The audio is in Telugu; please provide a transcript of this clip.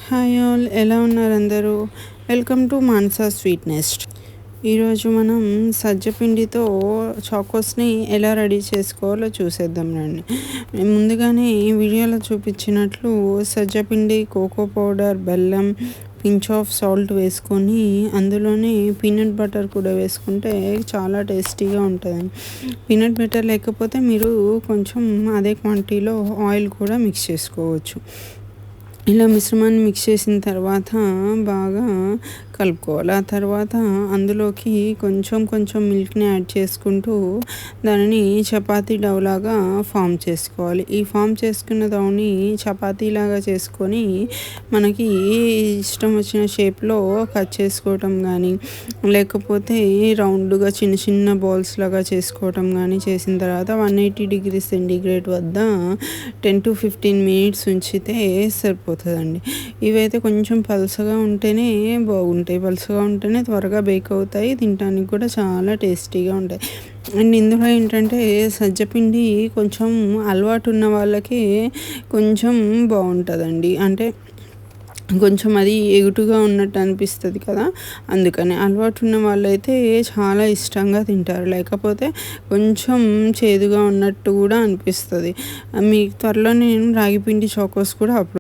హాయ్ ఆల్, ఎలా ఉన్నారు అందరూ? Welcome to Mansa sweet nest. ఈరోజు మనం సజ్జపిండితో చాకోస్ని ఎలా రెడీ చేసుకోవాలో చూసేద్దాం రండి. ముందుగానే వీడియోలో చూపించినట్లు సజ్జపిండి, కోకో పౌడర్, బెల్లం, పించ్ ఆఫ్ సాల్ట్ వేసుకొని అందులోనే పీనట్ బటర్ కూడా వేసుకుంటే చాలా టేస్టీగా ఉంటుందండి. పీనట్ బటర్ లేకపోతే మీరు కొంచెం అదే క్వాంటిటీలో ఆయిల్ కూడా మిక్స్ చేసుకోవచ్చు. ఇలా మిశ్రమాన్ని మిక్స్ చేసిన తర్వాత బాగా కలుపుకోవాలి. ఆ తర్వాత అందులోకి కొంచెం మిల్క్ని యాడ్ చేసుకుంటూ దానిని చపాతీ డౌ లాగా ఫామ్ చేసుకోవాలి. ఈ ఫామ్ చేసుకున్న డౌని చపాతీలాగా చేసుకొని మనకి ఇష్టం వచ్చిన షేప్లో కట్ చేసుకోవటం కానీ, లేకపోతే రౌండ్గా చిన్న బాల్స్ లాగా చేసుకోవటం కానీ చేసిన తర్వాత 180 degrees సెంటీగ్రేడ్ వద్ద 10 to 15 minutes ఉంచితే సరిపోతుందండి. ఇవైతే కొంచెం పలుసగా ఉంటేనే బాగుంటాయి. పలుసగా ఉంటేనే త్వరగా బేక్ అవుతాయి, తినడానికి కూడా చాలా టేస్టీగా ఉంటాయి. అండ్ ఇందులో ఏంటంటే సజ్జపిండి కొంచెం అలవాటు ఉన్న వాళ్ళకి కొంచెం బాగుంటుందండి. అంటే కొంచెం అది ఎగుటుగా ఉన్నట్టు అనిపిస్తుంది కదా, అందుకని అలవాటు ఉన్న వాళ్ళైతే చాలా ఇష్టంగా తింటారు. లేకపోతే కొంచెం చేదుగా ఉన్నట్టు కూడా అనిపిస్తుంది. మీకు త్వరలో నేను రాగిపిండి చాకోస్ కూడా